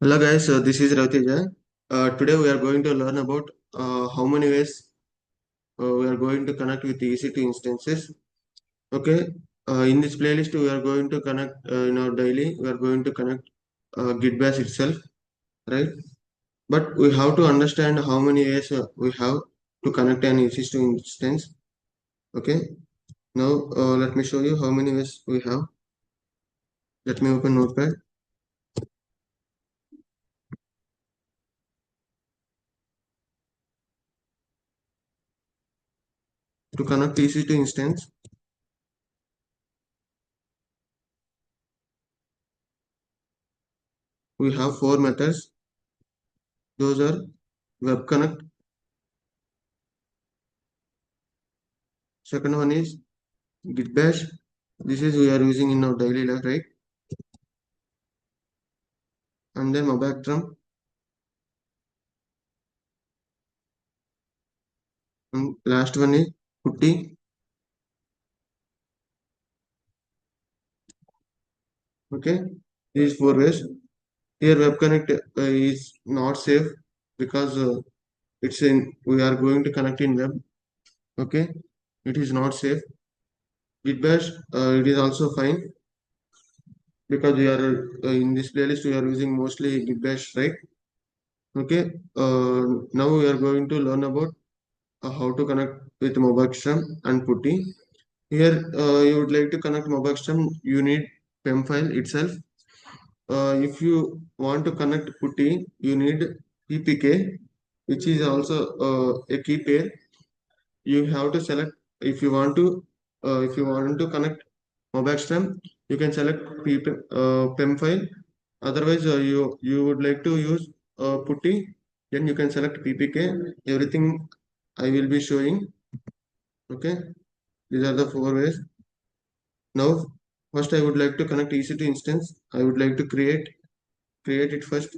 Hello guys, this is Raviteja. Today we are going to learn about how many ways we are going to connect with EC2 instances. Okay, in this playlist we are going to connect in our daily. We are going to connect Git Bash itself, right? But we have to understand how many ways we have to connect an EC2 instance. Okay, now let me show you how many ways we have. Let me open Notepad. To connect EC2 instance, we have four methods. Those are web connect. Second one is Git Bash. This is we are using in our daily life, right? And then MobaXterm. And last one is PuTTY. Okay. These four ways. Here Web Connect is not safe because it's in we are going to connect in web. Okay. It is not safe. Git Bash it is also fine because we are in this playlist we are using mostly Git Bash, right? Okay. Now we are going to learn about how to connect with MobaXterm and PuTTY. Here, you would like to connect MobaXterm, you need PEM file itself. If you want to connect PuTTY, you need PPK, which is also a key pair. You have to select if you want to connect MobaXterm, you can select PEM file. Otherwise, you would like to use PuTTY, then you can select PPK. Everything I will be showing. Okay, these are the four ways. Now, first I would like to connect EC2 instance. I would like to create it first.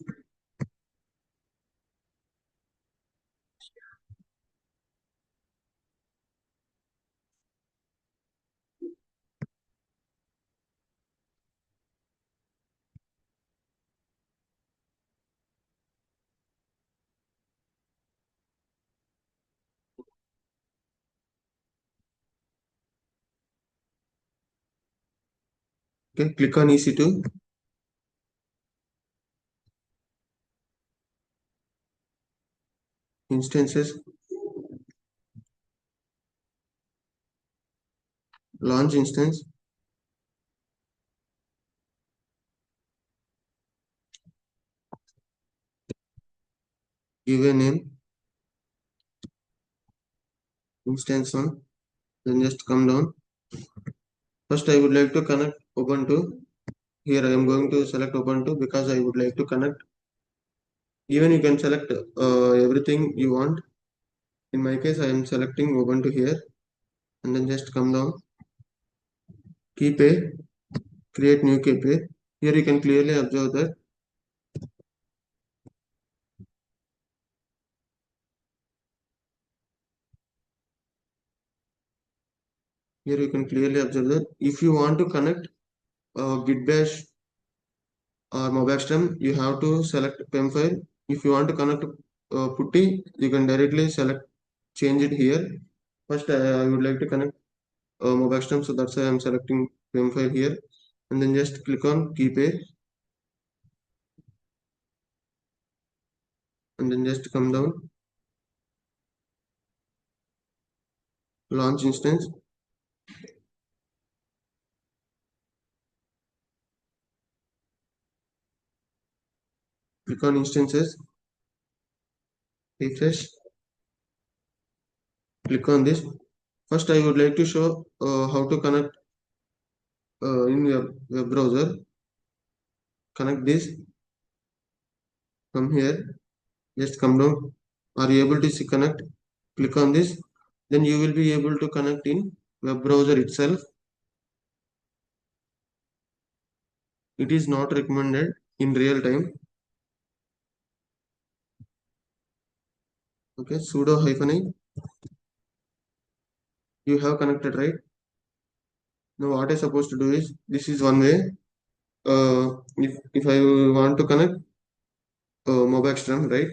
Okay, click on EC2 instances, launch instance, give a name, instance one, then just come down. First I would like to connect Ubuntu. Here I am going to select Ubuntu because I would like to connect. Even you can select everything you want. In my case, I am selecting Ubuntu here and then just come down. Keep a create new key pair. Here you can clearly observe that here you can clearly observe that if you want to connect Git Bash or MobaXterm, you have to select PEM file. If you want to connect PuTTY, you can directly select change it here. First, I would like to connect MobaXterm, so that's why I'm selecting PEM file here, and then just click on Keep a, and then just come down, launch instance, click on instances, refresh, click on this. First, I would like to show how to connect in your web browser. Connect this from here. Just come down. Are you able to see connect? Click on this. Then you will be able to connect in web browser itself. It is not recommended in real time. Okay, sudo -i. You have connected, right? Now what I supposed to do is this is one way. If I want to connect, MobaXterm, right?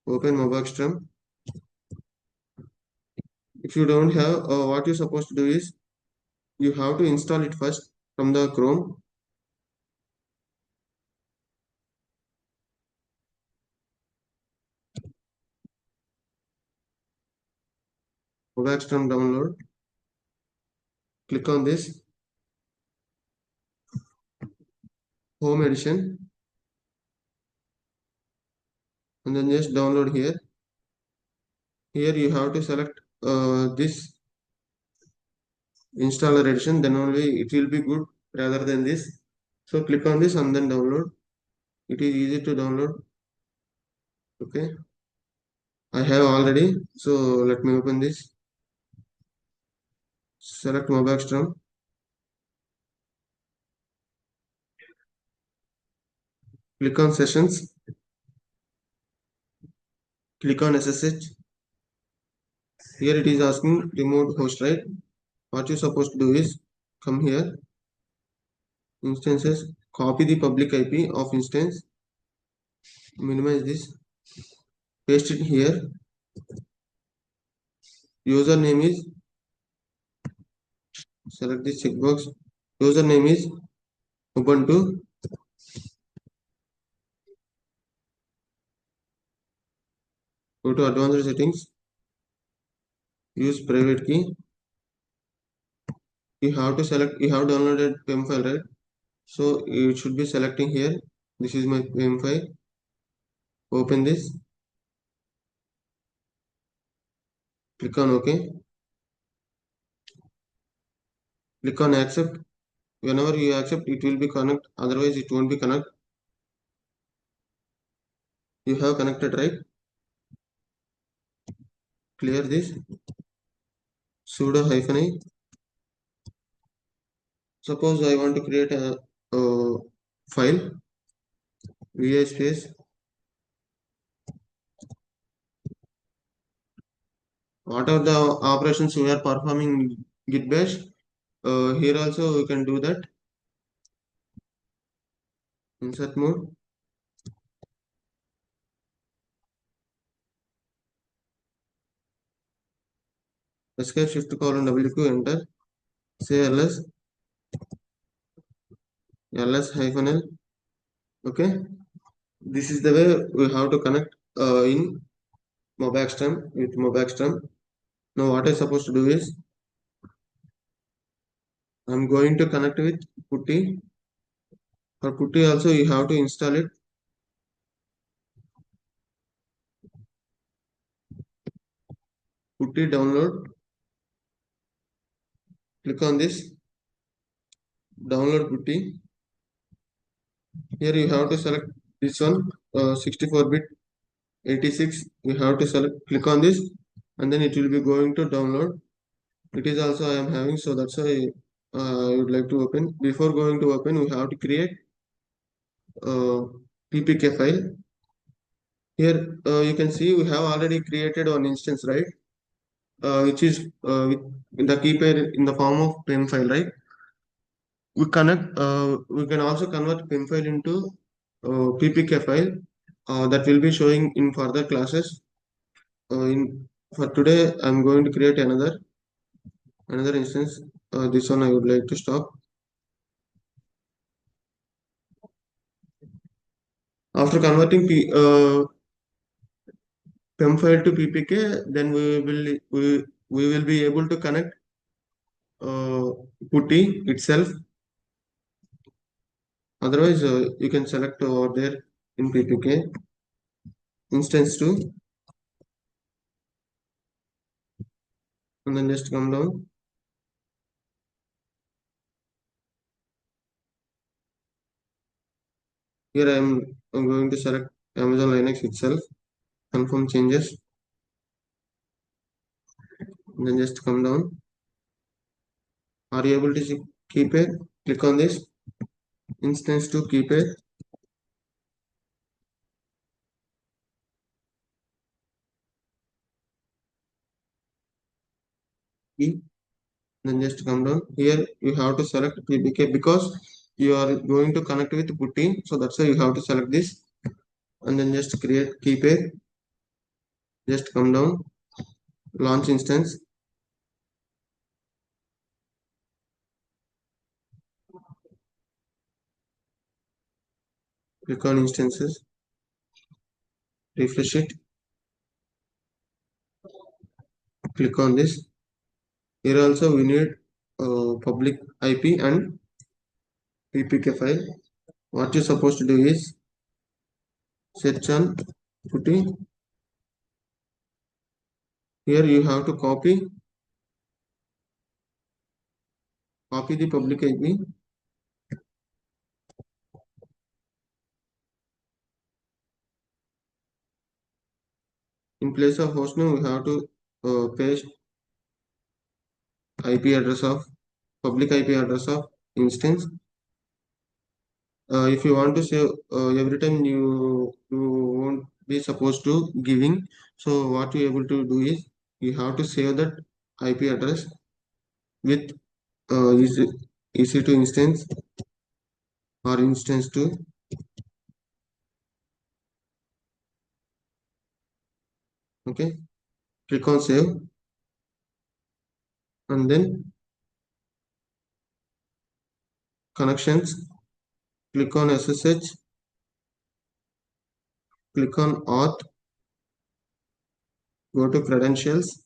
Open MobaXterm. If you don't have, what you're supposed to do is you have to install it first from the Chrome. MobaXterm download. Click on this Home Edition and then just download here. Here you have to select this installer edition, then only it will be good rather than this. So click on this and then download. It is easy to download. Okay, I have already. So let me open this. Select MobaXterm. Click on sessions. Click on SSH. Here it is asking remote host, right? What you're supposed to do is come here, instances, copy the public IP of instance, minimize this, paste it here. Username is, select this checkbox. Username is Ubuntu. Go to advanced settings, use private key. You have to select, you have downloaded PEM file, right? So you should be selecting here. This is my PEM file. Open this, click on OK, click on accept. Whenever you accept, it will be connect, otherwise it won't be connect. You have connected, right? Clear this, sudo -i. Suppose I want to create a file, vi space. What are the operations we are performing in Git Bash? Here also we can do that. Insert mode. Escape shift colon WQ enter. Say ls hyphen l. Okay. This is the way we have to connect in MobaXterm with MobaXterm. Now what I'm supposed to do is I'm going to connect with PuTTY. For PuTTY also you have to install it. PuTTY download. Click on this. Download PuTTY. Here you have to select this one, 64-bit 86. You have to select, click on this, and then it will be going to download. It is also I am having, so that's why I would like to open. Before going to open, we have to create a ppk file. Here you can see we have already created one instance, right? Which is with in the key pair in the form of PEM file, right? We can also convert PEM file into ppk file that will be showing in further classes. In for today, I'm going to create another instance. This one I would like to stop. After converting PEM file to ppk, then we will be able to connect PuTTY itself. Otherwise, you can select over there in ppk instance 2, and then just come down. Here I'm going to select Amazon Linux itself. Confirm changes. And then just come down. Are you able to see keypad? Click on this instance to keypad. Key. Then just come down. Here you have to select ppk because you are going to connect with PuTTY. So that's why you have to select this. and then just create key pair. Just come down, launch instance, click on instances, refresh it, click on this. Here also we need public IP and PPK file. What you're supposed to do is search on PuTTY. Here you have to copy the public IP. In place of hostname, we have to paste IP address of public IP address of instance. If you want to save every time you won't be supposed to giving. So what you able to do is you have to save that IP address with EC2 instance or instance 2. Okay, click on save and then connections, click on SSH, click on auth, go to credentials.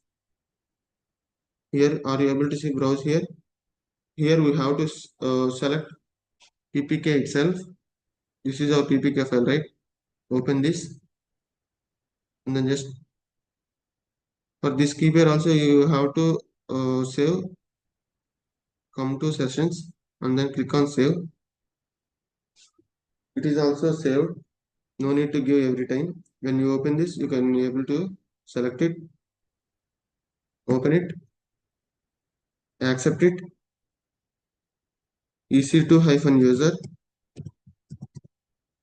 Here are you able to see browse here. Here we have to select PPK itself. This is our PPK file, right? Open this and then just for this key pair also you have to save. Come to sessions and then click on save. It is also saved. No need to give every time. When you open this, you can be able to select it, open it, accept it. EC2-user,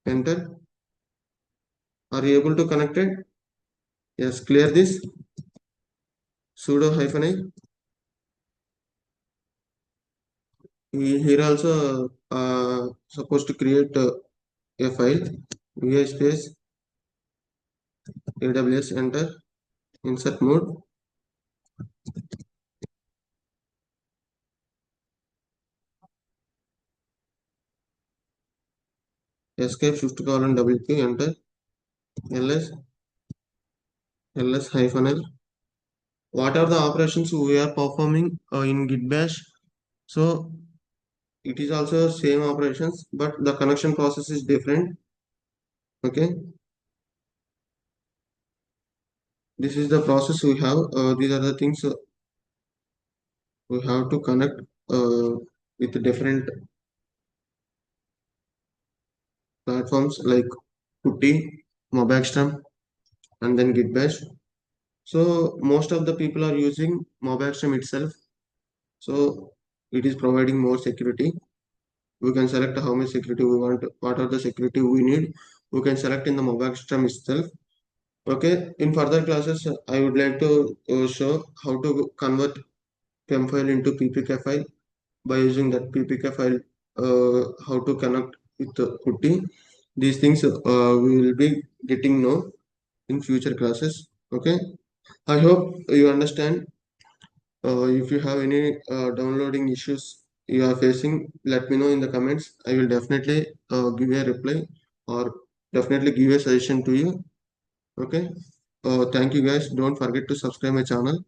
enter. Are you able to connect it? Yes, clear this. Sudo -i. Here also supposed to create a file. vi space AWS, enter, insert mode. Escape shift colon WQ, enter, ls -l. What are the operations we are performing in Git Bash? So it is also same operations, but the connection process is different. Okay, this is the process we have. These are the things we have to connect with different platforms like PuTTY, MobaXterm, and then Git Bash. So most of the people are using MobaXterm itself. So it is providing more security. We can select how much security we want, what are the security we need. We can select in the MobaXterm itself. Okay, in further classes, I would like to show how to convert PEM file into PPK file by using that PPK file, how to connect with the PuTTY. These things we will be getting know in future classes. Okay, I hope you understand. If you have any downloading issues you are facing, let me know in the comments. I will definitely give a reply or definitely give a suggestion to you. Okay. Thank you guys. Don't forget to subscribe my channel.